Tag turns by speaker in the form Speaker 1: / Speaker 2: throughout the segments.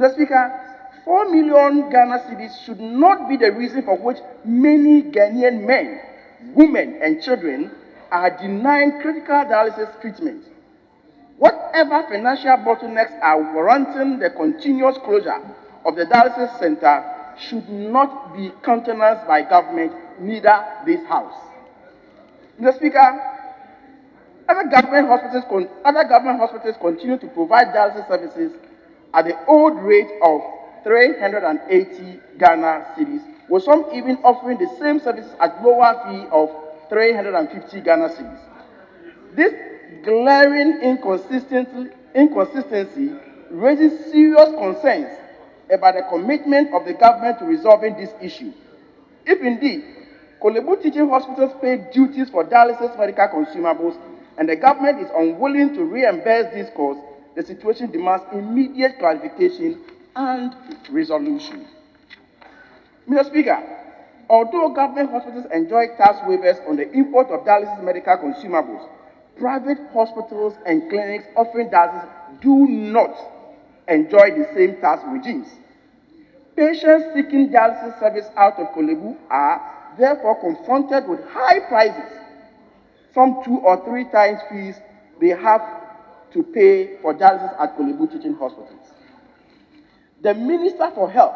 Speaker 1: Mr. Speaker, 4 million Ghana cedis should not be the reason for which many Ghanaian men, women, and children are denying critical dialysis treatment. Whatever financial bottlenecks are warranting the continuous closure of the dialysis center should not be countenanced by government, neither this House. Mr. Speaker, other government hospitals continue to provide dialysis services at the old rate of 380 Ghana cedis, with some even offering the same services at lower fee of 350 Ghana cedis. This glaring inconsistency raises serious concerns about the commitment of the government to resolving this issue. If indeed Korle Bu teaching hospitals pay duties for dialysis medical consumables and the government is unwilling to reimburse these costs, the situation demands immediate clarification and resolution. Mr. Speaker, although government hospitals enjoy tax waivers on the import of dialysis medical consumables, private hospitals and clinics offering dialysis do not enjoy the same tax regimes. Patients seeking dialysis service out of Korle Bu are therefore confronted with high prices, some 2 or 3 times fees they have to pay for dialysis at Korle Bu teaching hospitals. The Minister for Health,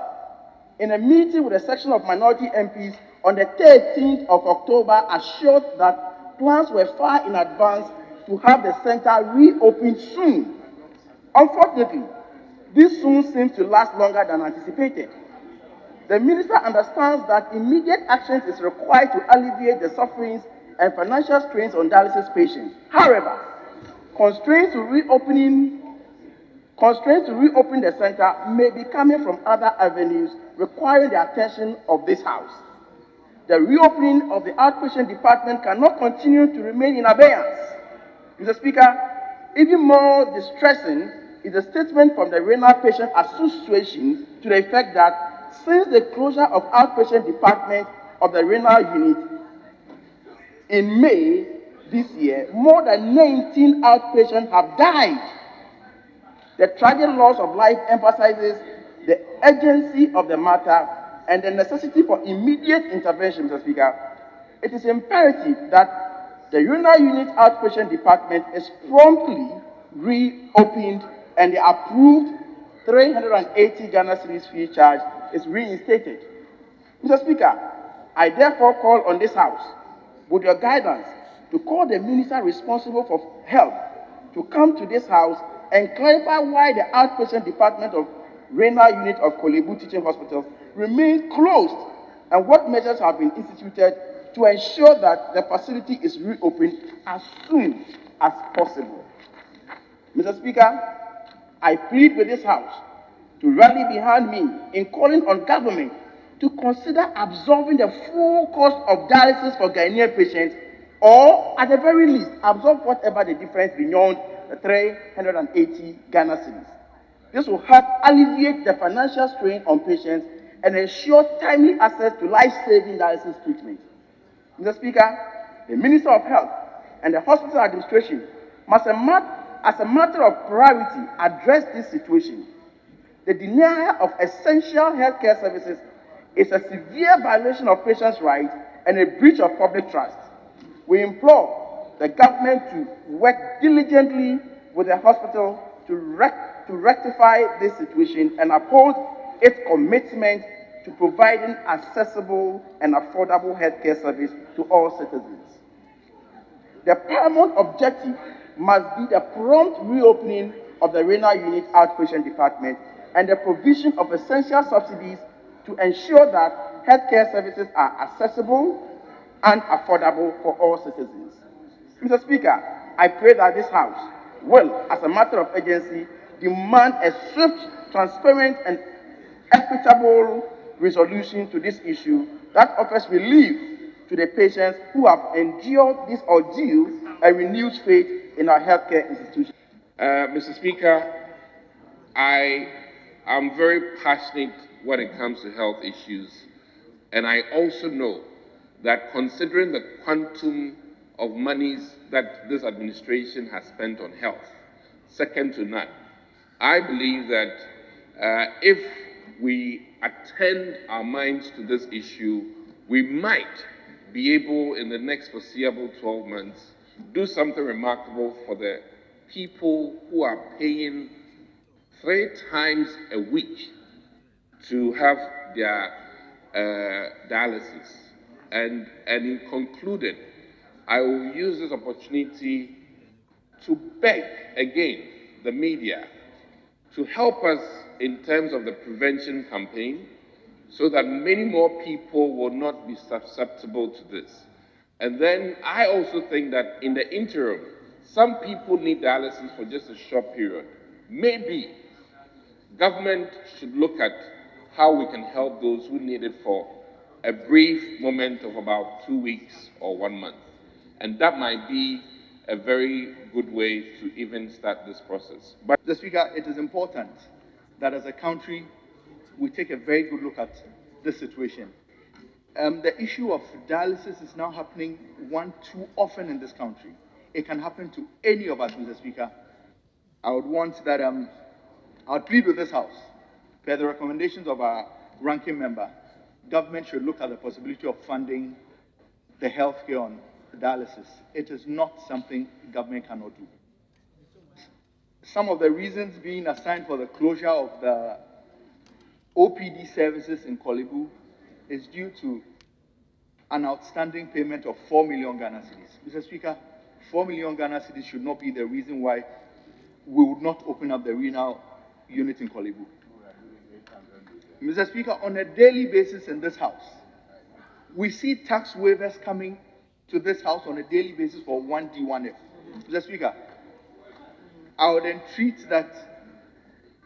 Speaker 1: in a meeting with a section of minority MPs on the 13th of October, assured that plans were far in advance to have the center reopened soon. Unfortunately, this soon seems to last longer than anticipated. The Minister understands that immediate action is required to alleviate the sufferings and financial strains on dialysis patients. However, constraints to reopen the center may be coming from other avenues requiring the attention of this House. The reopening of the outpatient department cannot continue to remain in abeyance. Mr. Speaker, even more distressing is the statement from the renal patient association to the effect that since the closure of outpatient department of the renal unit in May this year, more than 19 outpatients have died. The tragic loss of life emphasizes the urgency of the matter and the necessity for immediate intervention, Mr. Speaker. It is imperative that the renal unit outpatient department is promptly reopened and the approved 380 Ghana cedis fee charge is reinstated. Mr. Speaker, I therefore call on this House, with your guidance, to call the Minister responsible for health to come to this House and clarify why the outpatient department of renal unit of Korle Bu teaching hospital remains closed and what measures have been instituted to ensure that the facility is reopened as soon as possible. Mr. Speaker, I plead with this House to rally behind me in calling on government to consider absorbing the full cost of dialysis for Ghanaian patients, or at the very least, absorb whatever the difference beyond the 380 Ghana cedis. This will help alleviate the financial strain on patients and ensure timely access to life-saving dialysis treatment. Mr. Speaker, the Minister of Health and the hospital administration must, as a matter of priority, address this situation. The denial of essential healthcare services is a severe violation of patients' rights and a breach of public trust. We implore the government to work diligently with the hospital to rectify this situation and uphold its commitment to providing accessible and affordable healthcare service to all citizens. The paramount objective must be the prompt reopening of the renal unit outpatient department and the provision of essential subsidies to ensure that healthcare services are accessible and affordable for all citizens. Mr. Speaker, I pray that this House will, as a matter of urgency, demand a swift, transparent, and equitable resolution to this issue that offers relief to the patients who have endured this ordeal and renewed faith in our healthcare institutions.
Speaker 2: Mr. Speaker, I am very passionate when it comes to health issues, and I also know that considering the quantum of monies that this administration has spent on health, second to none, I believe that If we attend our minds to this issue, we might be able, in the next foreseeable 12 months, do something remarkable for the people who are paying 3 times a week to have their dialysis. And in concluding, I will use this opportunity to beg again the media to help us in terms of the prevention campaign so that many more people will not be susceptible to this. And then I also think that in the interim, some people need dialysis for just a short period. Maybe government should look at how we can help those who need it for a brief moment of about 2 weeks or 1 month. And that might be a very good way to even start this process.
Speaker 3: But, Mr. Speaker, it is important that as a country, we take a very good look at this situation. The issue of dialysis is now happening too often in this country. It can happen to any of us, Mr. Speaker. I would want that, I would plead with this House, per the recommendations of our ranking member, government should look at the possibility of funding the healthcare on dialysis. It is not something government cannot do. Some of the reasons being assigned for the closure of the OPD services in Korle Bu is due to an outstanding payment of 4 million Ghana cedis. Mr. Speaker, 4 million Ghana cedis should not be the reason why we would not open up the renal unit in Korle Bu. Mr. Speaker, on a daily basis in this House, we see tax waivers coming to this House on a daily basis for 1D, 1F. Mr. Speaker, I would entreat that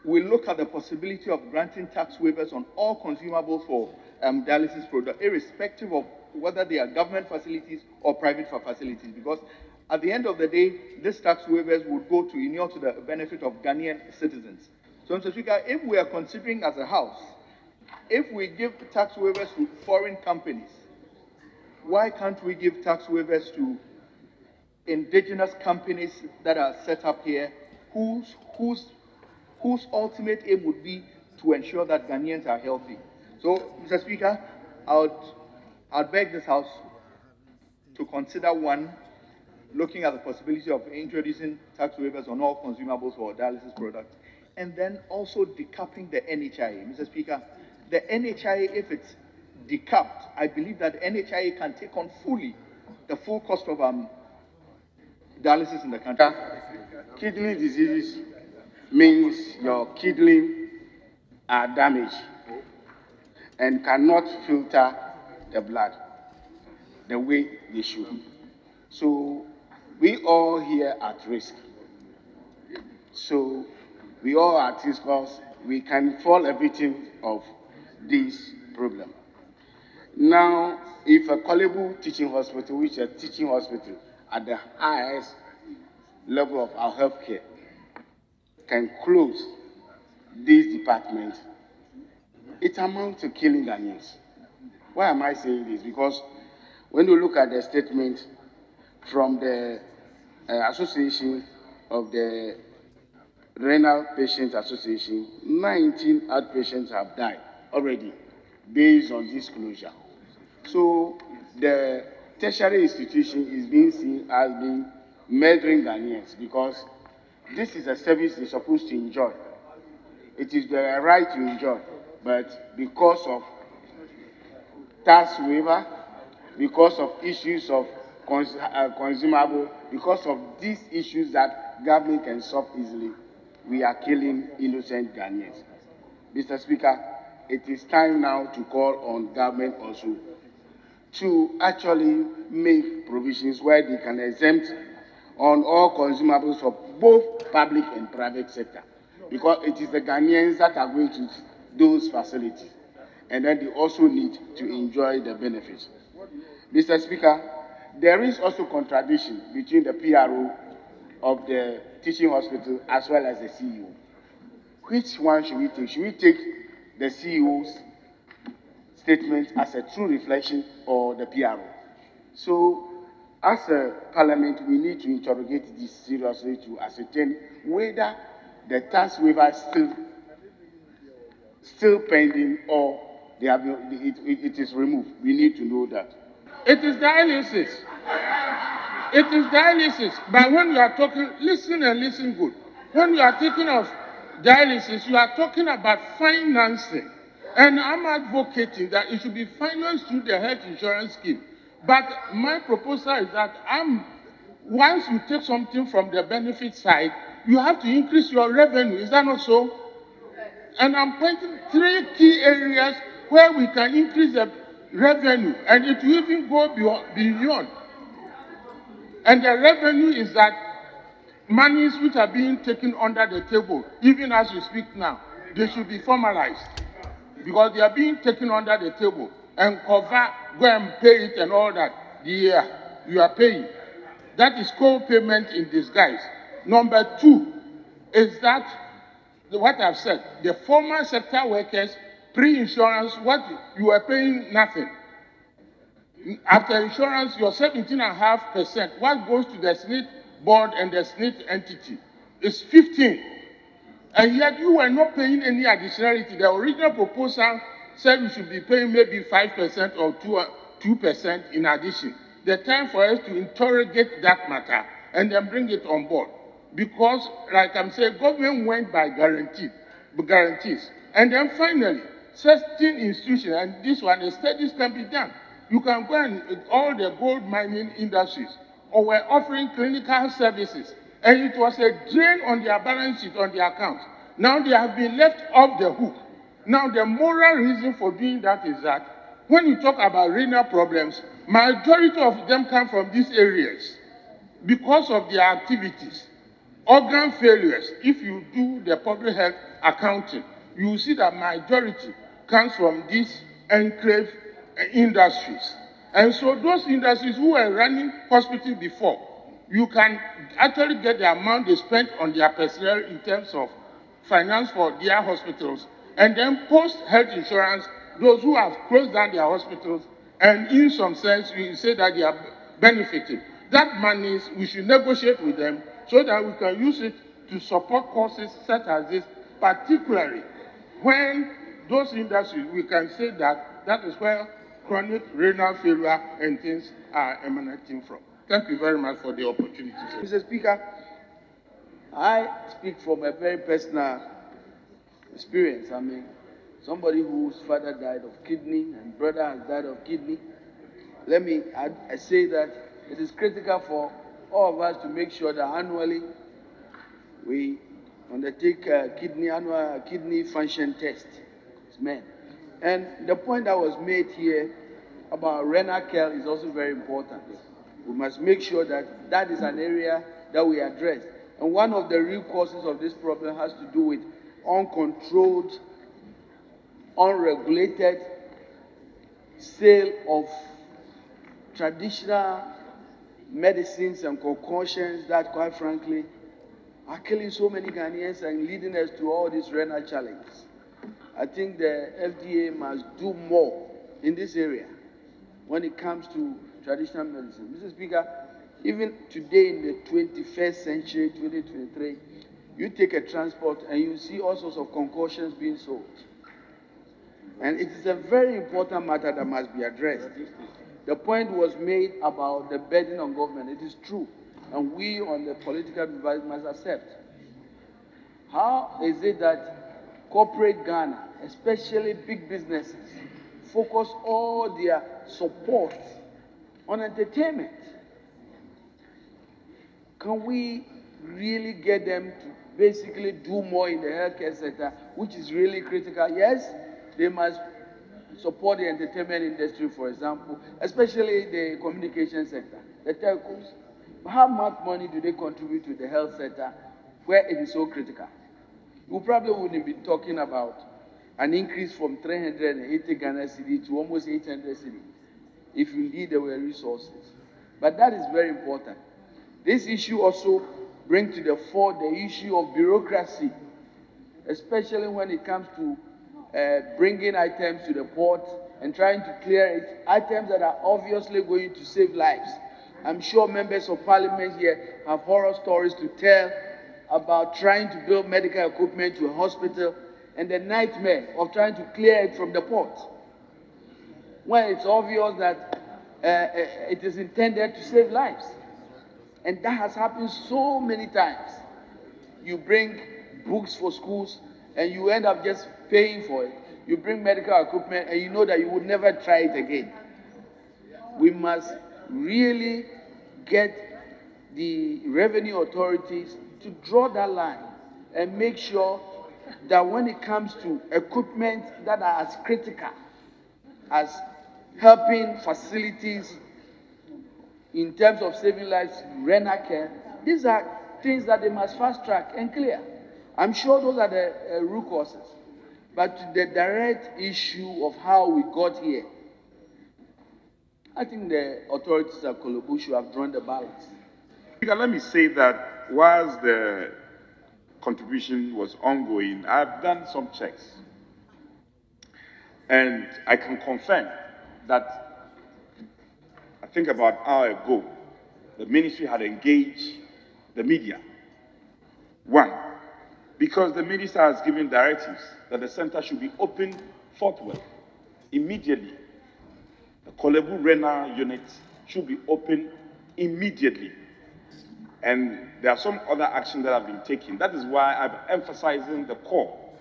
Speaker 3: we look at the possibility of granting tax waivers on all consumables for dialysis products, irrespective of whether they are government facilities or private facilities, because at the end of the day, these tax waivers would go to inure to the benefit of Ghanaian citizens. So, Mr. Speaker, if we are considering as a House, if we give tax waivers to foreign companies, why can't we give tax waivers to indigenous companies that are set up here, whose ultimate aim would be to ensure that Ghanaians are healthy? So, Mr. Speaker, I'd beg this House to consider, one, looking at the possibility of introducing tax waivers on all consumables for dialysis products, and then also decapping the NHIA. Mr. Speaker, the NHIA, if it's decapped, I believe that NHIA can take on fully the full cost of dialysis in the country.
Speaker 4: Kidney diseases means your kidney are damaged and cannot filter the blood the way they should. So we all here at risk. So we all are at risk because we can fall a victim of this problem. Now, if a Korle Bu teaching hospital, which is a teaching hospital at the highest level of our healthcare, can close this department, it amounts to killing Ghanaians. Why am I saying this? Because when you look at the statement from the Association of the Renal Patients Association, 19 outpatients have died already based on this closure. So the tertiary institution is being seen as being murdering Ghanaians because this is a service they're supposed to enjoy. It is their right to enjoy, but because of tax waiver, because of issues of consumable, because of these issues that government can solve easily, we are killing innocent Ghanaians. Mr. Speaker, it is time now to call on government also to actually make provisions where they can exempt on all consumables for both public and private sector, because it is the Ghanaians that are going to those facilities, and then they also need to enjoy the benefits. Mr. Speaker, there is also contradiction between the PRO of the teaching hospital as well as the CEO. Which one should we take? Should we take the CEO's statement as a true reflection or the PRO? So, as a parliament, we need to interrogate this seriously to ascertain whether the tax waiver still still pending or they have it is removed. We need to know that.
Speaker 5: It is dialysis. It is dialysis. But when you are talking, listen and listen good. When you are thinking of dialysis, you are talking about financing. And I'm advocating that it should be financed through the health insurance scheme. But my proposal is that once you take something from the benefit side, you have to increase your revenue. Is that not so? And I'm pointing 3 key areas where we can increase the revenue, and it will even go beyond. And the revenue is that monies which are being taken under the table, even as we speak now, they should be formalized. Because they are being taken under the table and go and pay it and all that. Yeah, you are paying. That is co-payment in disguise. Number 2 is that, what I've said, the formal sector workers, pre-insurance, what you were paying nothing. After insurance, your 17.5%, what goes to the SNIT board and the SNIT entity is 15. And yet you were not paying any additionality. The original proposal said we should be paying maybe 5% or 2% in addition. The time for us to interrogate that matter and then bring it on board. Because, like I'm saying, government went by guarantees. And then finally, certain institutions, and this one, the studies can be done. You can go and all the gold mining industries, or were offering clinical services, and it was a drain on their balance sheet, on their accounts. Now they have been left off the hook. Now the moral reason for doing that is that when you talk about renal problems, majority of them come from these areas because of their activities. Organ failures, if you do the public health accounting, you will see that majority comes from these enclave industries. And so those industries who were running hospitals before, you can actually get the amount they spent on their personnel in terms of finance for their hospitals, and then post-health insurance, those who have closed down their hospitals, and in some sense, we say that they are benefiting. That money, we should negotiate with them so that we can use it to support causes such as this, particularly when those industries, we can say that that is where chronic renal failure and things are emanating from. Thank you very much for the opportunity.
Speaker 1: Mr. Speaker, I speak from a very personal experience. I mean, somebody whose father died of kidney and brother has died of kidney. Let me I say that it is critical for all of us to make sure that annually we undertake annual kidney function test. It's men. And the point that was made here about renal care is also very important. We must make sure that that is an area that we address. And one of the real causes of this problem has to do with uncontrolled, unregulated sale of traditional medicines and concoctions that, quite frankly, are killing so many Ghanaians and leading us to all these renal challenges. I think the FDA must do more in this area when it comes to traditional medicine. Mr. Speaker, even today in the 21st century, 2023, you take a transport and you see all sorts of concoctions being sold. And it is a very important matter that must be addressed. The point was made about the burden on government. It is true. And we on the political device must accept. How is it that corporate Ghana, especially big businesses, focus all their support on entertainment? Can we really get them to basically do more in the healthcare sector, which is really critical? Yes, they must support the entertainment industry, for example, especially the communication sector, the telcos. But how much money do they contribute to the health sector where it is so critical? We probably wouldn't be talking about an increase from 380 Ghana cedi to almost 800 cedi if indeed there were resources. But that is very important. This issue also brings to the fore the issue of bureaucracy, especially when it comes to bringing items to the port and trying to clear it, items that are obviously going to save lives. I'm sure members of parliament here have horror stories to tell about trying to build medical equipment to a hospital
Speaker 3: and the nightmare of trying to clear it from the port, when it's obvious that it is intended to save lives. And that has happened so many times. You bring books for schools, and you end up just paying for it. You bring medical equipment, and you know that you would never try it again. We must really get the revenue authorities to draw that line and make sure that when it comes to equipment that are as critical as helping facilities in terms of saving lives, renal care, these are things that they must fast track and clear. I'm sure those are the root causes. But the direct issue of how we got here, I think the authorities at Korle Bu should have drawn the balance.
Speaker 6: Let me say that whilst the contribution was ongoing, I've done some checks. And I can confirm that I think about an hour ago, the ministry had engaged the media. One, because the minister has given directives that the center should be open forthwith, immediately. The Korle Bu renal unit should be open immediately. And there are some other actions that have been taken. That is why I'm emphasizing the call.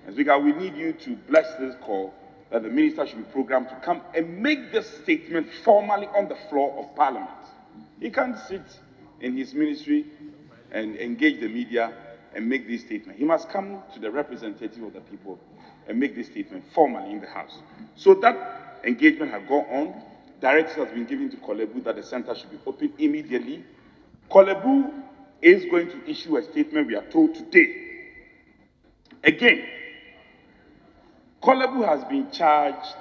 Speaker 6: And Speaker, we need you to bless this call that the minister should be programmed to come and make this statement formally on the floor of Parliament. He can't sit in his ministry and engage the media and make this statement. He must come to the representative of the people and make this statement formally in the House. So that engagement has gone on. Directives has been given to Korle Bu that the center should be open immediately. Korle Bu is going to issue a statement, we are told, today. Again, Korle Bu has been charged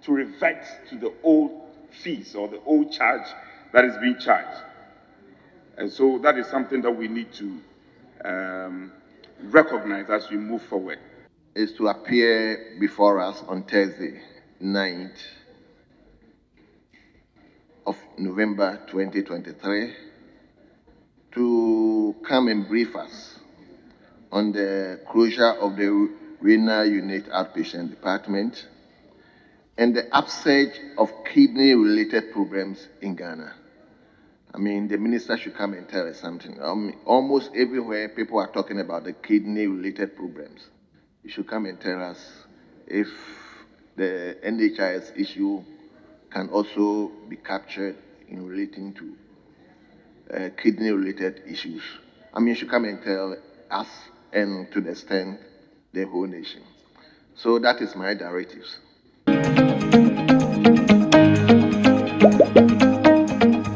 Speaker 6: to revert to the old fees or the old charge that is being charged. And so that is something that we need to recognize as we move forward.
Speaker 7: Is to appear before us on Thursday, 9th of November 2023, to come and brief us on the closure of the renal unit outpatient department and the upsurge of kidney-related problems in Ghana. I mean, the minister should come and tell us something. Almost everywhere, people are talking about the kidney-related problems. You should come and tell us if the NHIS issue can also be captured in relating to kidney-related issues. I mean, you should come and tell us and to the extent the whole nation. So that is my directives.